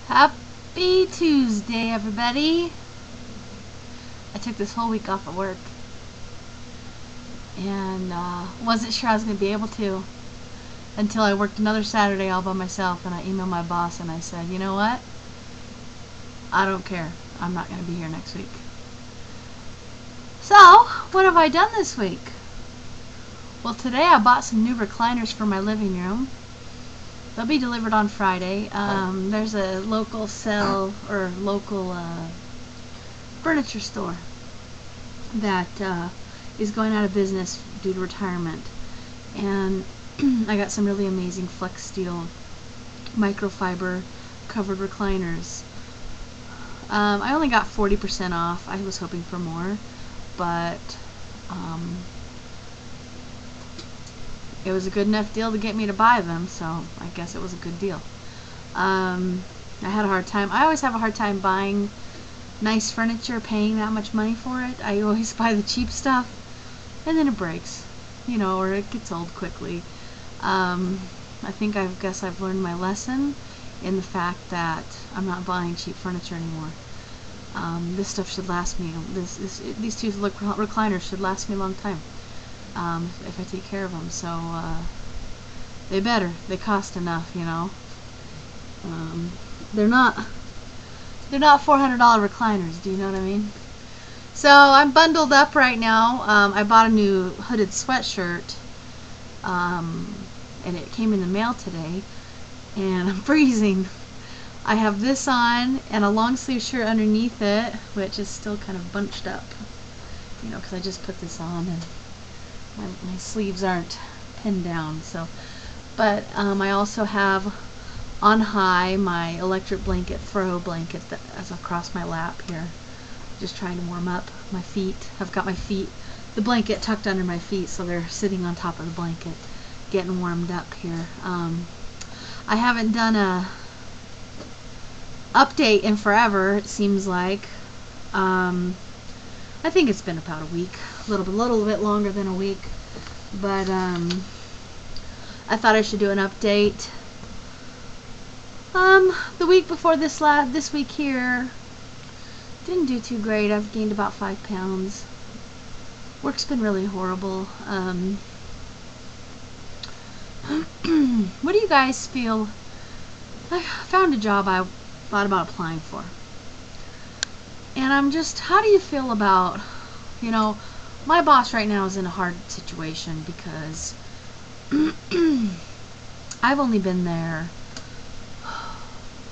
Happy Tuesday, everybody. I took this whole week off of work and wasn't sure I was going to be able to until I worked another Saturday all by myself, and I emailed my boss and I said, you know what? I don't care. I'm not going to be here next week. So, what have I done this week? Well, today I bought some new recliners for my living room. They'll be delivered on Friday. There's a local local furniture store that is going out of business due to retirement, and I got some really amazing flex steel microfiber covered recliners. I only got 40% off. I was hoping for more, but it was a good enough deal to get me to buy them, so I guess it was a good deal. I had a hard time. I always have a hard time buying nice furniture, paying that much money for it. I always buy the cheap stuff, and then it breaks, you know, or it gets old quickly. I guess I've learned my lesson in the fact that I'm not buying cheap furniture anymore. This stuff should last me. These two recliners should last me a long time. If I take care of them, so they better. They cost enough, you know. They're not $400 recliners. Do you know what I mean? So I'm bundled up right now. I bought a new hooded sweatshirt, and it came in the mail today, and I'm freezing. I have this on and a long sleeve shirt underneath it, which is still kind of bunched up, you know, because I just put this on and my sleeves aren't pinned down. So, but I also have on high my electric blanket, throw blanket that's across my lap here, just trying to warm up my feet. I've got my feet, the blanket tucked under my feet, so they're sitting on top of the blanket, getting warmed up here. I haven't done a update in forever, it seems like. I think it's been about a week, a little bit longer than a week, but I thought I should do an update. The week before this week here didn't do too great. I've gained about 5 pounds. Work's been really horrible. What do you guys feel? I found a job I thought about applying for. And how do you feel about, you know, my boss right now is in a hard situation because I've only been there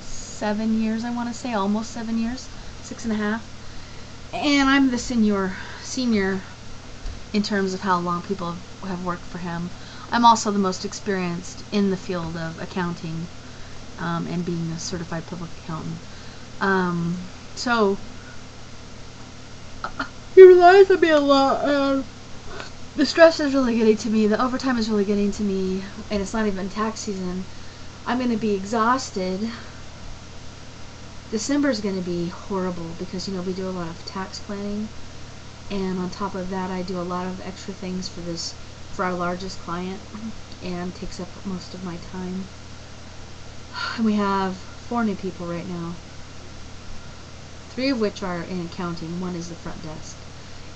7 years, I want to say, almost 7 years, 6.5. And I'm the senior in terms of how long people have worked for him. I'm also the most experienced in the field of accounting, and being a certified public accountant. So he relies on me a lot. The stress is really getting to me. The overtime is really getting to me, and it's not even tax season. I'm going to be exhausted. December is going to be horrible because, you know, we do a lot of tax planning, and on top of that I do a lot of extra things for our largest client, and takes up most of my time. And we have 4 new people right now, 3 of which are in accounting. 1 is the front desk.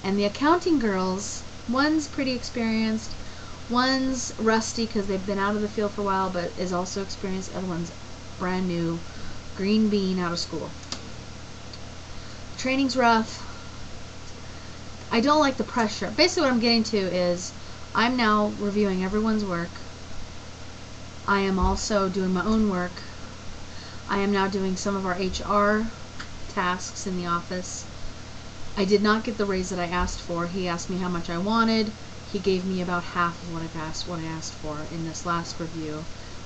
And the accounting girls, one's pretty experienced, one's rusty because they've been out of the field for a while but is also experienced, the other one's brand new, green bean out of school. Training's rough. I don't like the pressure. Basically what I'm getting to is I'm now reviewing everyone's work. I am also doing my own work. I am now doing some of our HR tasks in the office. I did not get the raise that I asked for. He asked me how much I wanted. He gave me about half of what I asked for in this last review,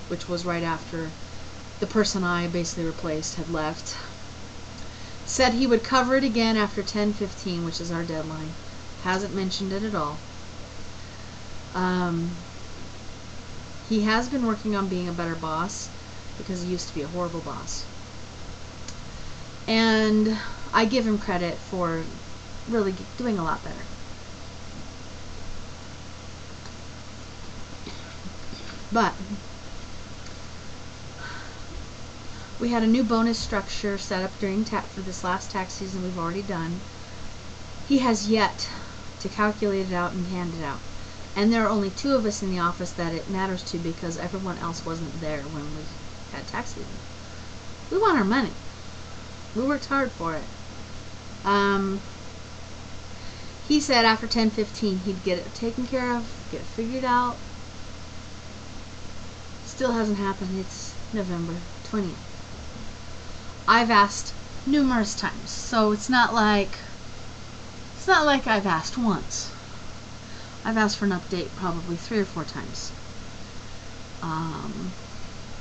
which was right after the person I basically replaced had left. Said he would cover it again after 10/15, which is our deadline. Hasn't mentioned it at all. He has been working on being a better boss because he used to be a horrible boss. And I give him credit for really doing a lot better. But We had a new bonus structure set up during for this last tax season we've already done. He has yet to calculate it out and hand it out. And there are only 2 of us in the office that it matters to, because everyone else wasn't there when we had tax season. We want our money. We worked hard for it. He said after 10/15 he'd get it taken care of, get it figured out. Still hasn't happened. It's November 20th. I've asked numerous times, so it's not like I've asked once. I've asked for an update probably 3 or 4 times.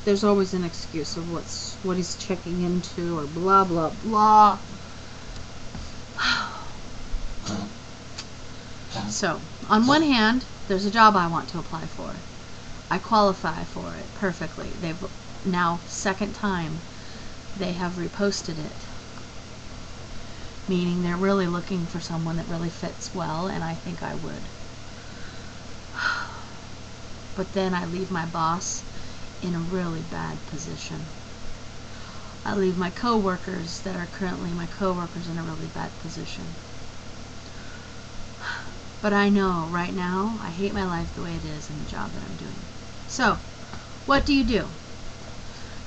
There's always an excuse of what he's checking into, or blah blah blah. So, on one hand, there's a job I want to apply for. I qualify for it perfectly. They've now, second time, they have reposted it. Meaning they're really looking for someone that really fits well, and I think I would. But then I leave my boss in a really bad position. I leave my coworkers that are currently my coworkers in a really bad position. But I know right now I hate my life the way it is in the job that I'm doing. So, what do?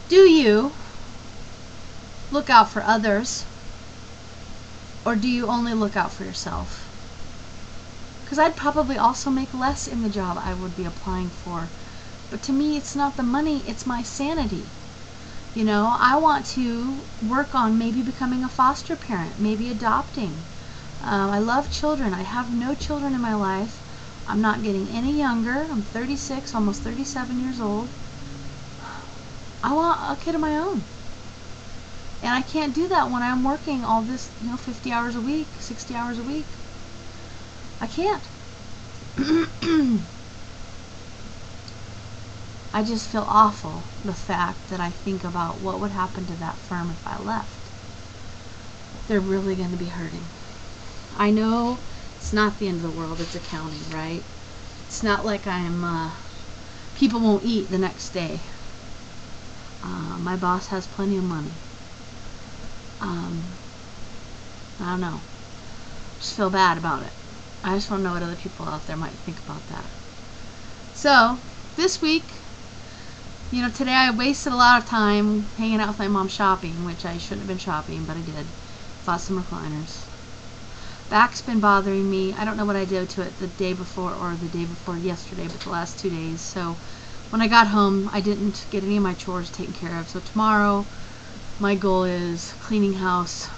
Do you look out for others, or do you only look out for yourself? Because I'd probably also make less in the job I would be applying for. But to me, it's not the money, it's my sanity. You know, I want to work on maybe becoming a foster parent, maybe adopting. I love children. I have no children in my life. I'm not getting any younger. I'm 36, almost 37 years old. I want a kid of my own. And I can't do that when I'm working all this, 50 hours a week, 60 hours a week. I can't. I just feel awful, the fact that I think about what would happen to that firm if I left. They're really going to be hurting. I know it's not the end of the world, it's accounting, right? It's not like people won't eat the next day. My boss has plenty of money. I don't know. Just feel bad about it. I just want to know what other people out there might think about that. So, this week, today I wasted a lot of time hanging out with my mom shopping, which I shouldn't have been shopping, but I did. Bought some recliners. Back's been bothering me. I don't know what I did to it the day before or the day before yesterday, but the last 2 days. So when I got home, I didn't get any of my chores taken care of. So tomorrow, my goal is cleaning house,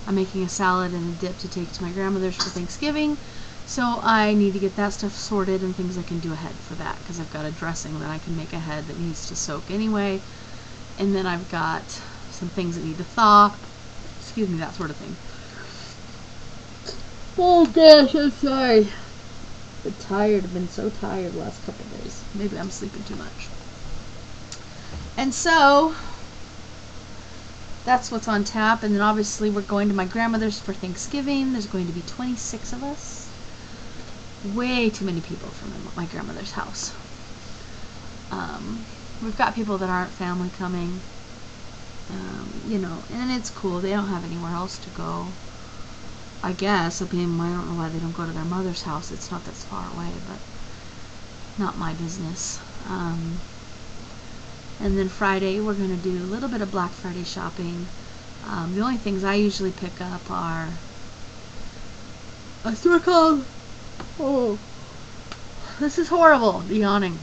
I'm making a salad and a dip to take to my grandmother's for Thanksgiving. So I need to get that stuff sorted and things I can do ahead for that, because I've got a dressing that I can make ahead that needs to soak anyway. And then I've got some things that need to thaw. Excuse me, that sort of thing. Oh gosh, I'm sorry. I'm tired. I've been so tired the last couple of days. Maybe I'm sleeping too much. And so, that's what's on tap. And then obviously we're going to my grandmother's for Thanksgiving. There's going to be 26 of us. Way too many people from my grandmother's house. We've got people that aren't family coming. And it's cool. They don't have anywhere else to go. I guess. I don't know why they don't go to their mother's house. It's not that far away, but not my business. And then Friday, we're going to do a little bit of Black Friday shopping. The only things I usually pick up are a store called, this is horrible, yawning.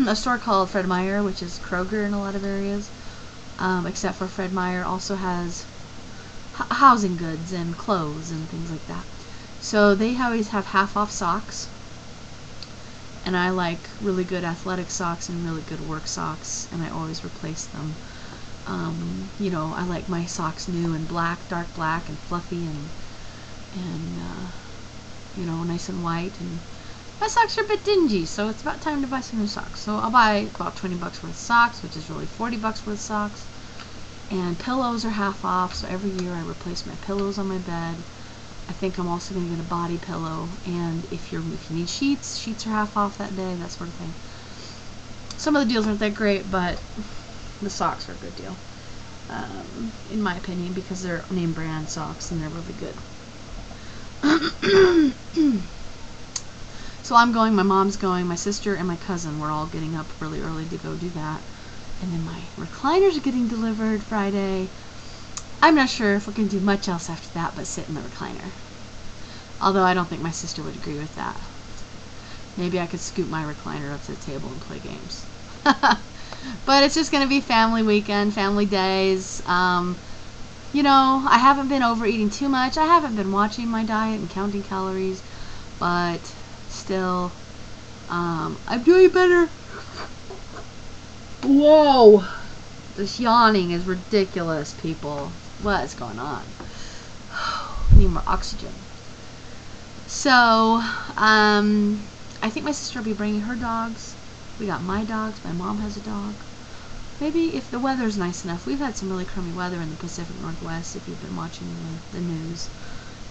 A store called Fred Meyer, which is Kroger in a lot of areas, except for Fred Meyer also has housing goods and clothes and things like that. So they always have half off socks, and I like really good athletic socks and really good work socks, and I always replace them. I like my socks new and black, dark black and fluffy and nice and white, and my socks are a bit dingy, so it's about time to buy some new socks. So I'll buy about 20 bucks worth of socks, which is really 40 bucks worth of socks. And pillows are half off, so every year I replace my pillows on my bed. I think I'm also going to get a body pillow, and if you need sheets are half off that day, that sort of thing. Some of the deals aren't that great, but The socks are a good deal, in my opinion, because they're name brand socks and they're really good. So I'm going, my mom's going, my sister and my cousin, we're all getting up really early to go do that. And then my recliners are getting delivered Friday. I'm not sure if we're going to do much else after that but sit in the recliner. Although I don't think my sister would agree with that. Maybe I could scoot my recliner up to the table and play games. But it's just going to be family weekend, family days. You know, I haven't been overeating too much. I haven't been watching my diet and counting calories. But still, I'm doing better. Whoa! This yawning is ridiculous, people. What is going on? Need more oxygen. So, I think my sister will be bringing her dogs. We got my dogs. My mom has a dog. Maybe if the weather's nice enough. We've had some really crummy weather in the Pacific Northwest, if you've been watching the news.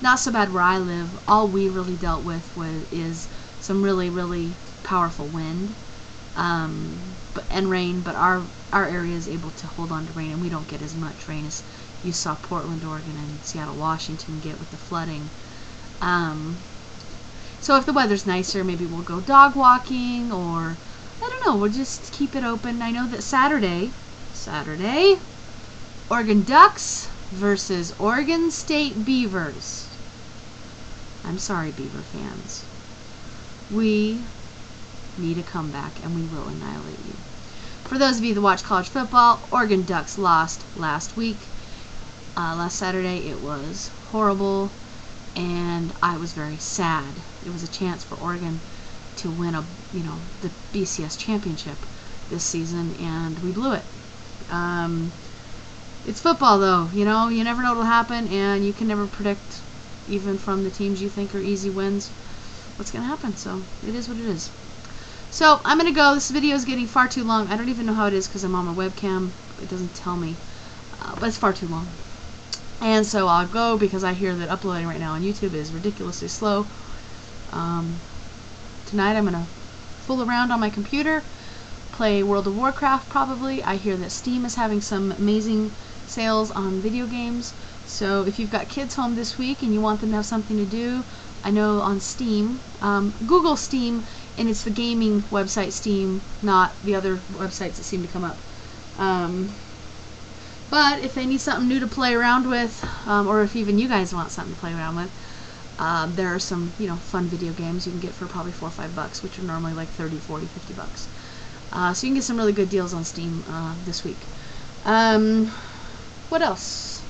Not so bad where I live. All we really dealt with is some really, really powerful wind and rain, but our area is able to hold on to rain, and we don't get as much rain as you saw Portland, Oregon, and Seattle, Washington get with the flooding. So if the weather's nicer, maybe we'll go dog walking, or I don't know, we'll just keep it open. I know that Saturday, Oregon Ducks versus Oregon State Beavers. I'm sorry, Beaver fans. We need a comeback, and we will annihilate you. For those of you that watch college football, Oregon Ducks lost last week. Last Saturday, it was horrible, and I was very sad. It was a chance for Oregon to win the BCS championship this season, and we blew it. It's football, though. You know, you never know what'll happen, and you can never predict, even from the teams you think are easy wins, what's going to happen. So it is what it is. So I'm going to go. This video is getting far too long. I don't even know how it is because I'm on my webcam. It doesn't tell me, but it's far too long. And so I'll go because I hear that uploading right now on YouTube is ridiculously slow. Tonight I'm going to fool around on my computer, play World of Warcraft probably. I hear that Steam is having some amazing sales on video games. So if you've got kids home this week and you want them to have something to do, I know on Steam, Google Steam, and it's the gaming website Steam, not the other websites that seem to come up. But if they need something new to play around with, or if even you guys want something to play around with, there are some, fun video games you can get for probably $4 or $5, which are normally like 30, 40, 50 bucks. So you can get some really good deals on Steam this week. What else?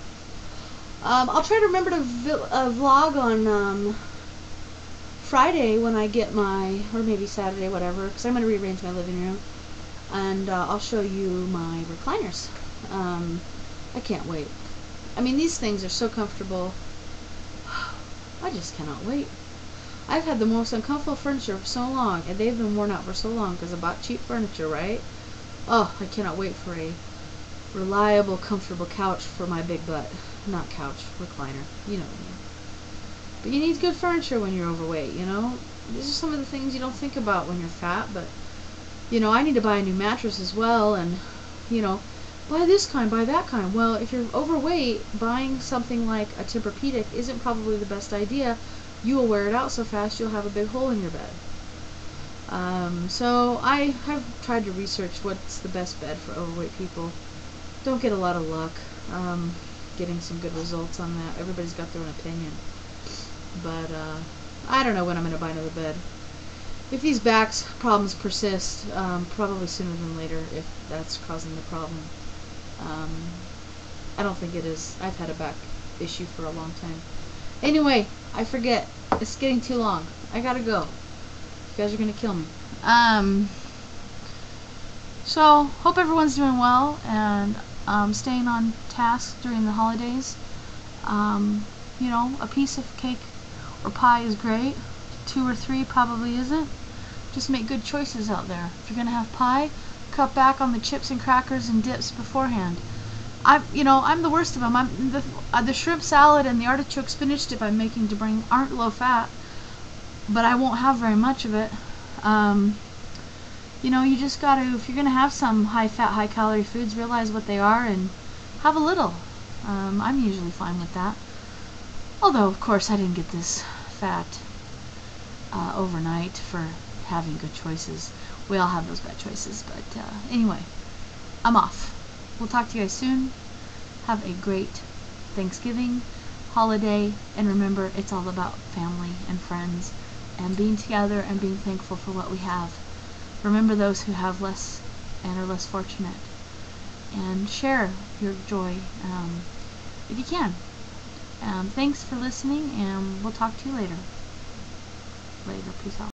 I'll try to remember to vlog on Friday when I get or maybe Saturday, whatever, because I'm going to rearrange my living room, and I'll show you my recliners. I can't wait. I mean, these things are so comfortable. I just cannot wait. I've had the most uncomfortable furniture for so long, and they've been worn out for so long because I bought cheap furniture, right? Oh, I cannot wait for a reliable, comfortable couch for my big butt. Not couch, recliner. You know what I mean. But you need good furniture when you're overweight, These are some of the things you don't think about when you're fat, but, I need to buy a new mattress as well, and, buy this kind, buy that kind. Well, if you're overweight, buying something like a Tempur-Pedic isn't probably the best idea. You will wear it out so fast you'll have a big hole in your bed. So I have tried to research what's the best bed for overweight people. Don't get a lot of luck getting some good results on that. Everybody's got their own opinion. But I don't know when I'm going to buy another bed. If these back problems persist, probably sooner than later if that's causing the problem. I don't think it is. I've had a back issue for a long time. Anyway, I forget. It's getting too long. I gotta go. You guys are gonna kill me. So, hope everyone's doing well and staying on task during the holidays. A piece of cake or pie is great. 2 or 3 probably isn't. Just make good choices out there. If you're gonna have pie, cut back on the chips and crackers and dips beforehand. I'm the worst of them. The shrimp salad and the artichoke spinach dip I'm making aren't low fat, but I won't have very much of it. you know, you just gotta, if you're gonna have some high fat, high calorie foods, realize what they are and have a little. I'm usually fine with that. Although, of course, I didn't get this fat overnight for having good choices. We all have those bad choices, but anyway, I'm off. We'll talk to you guys soon. Have a great Thanksgiving holiday, and remember, it's all about family and friends and being together and being thankful for what we have. Remember those who have less and are less fortunate, and share your joy if you can. Thanks for listening, and we'll talk to you later. Peace out.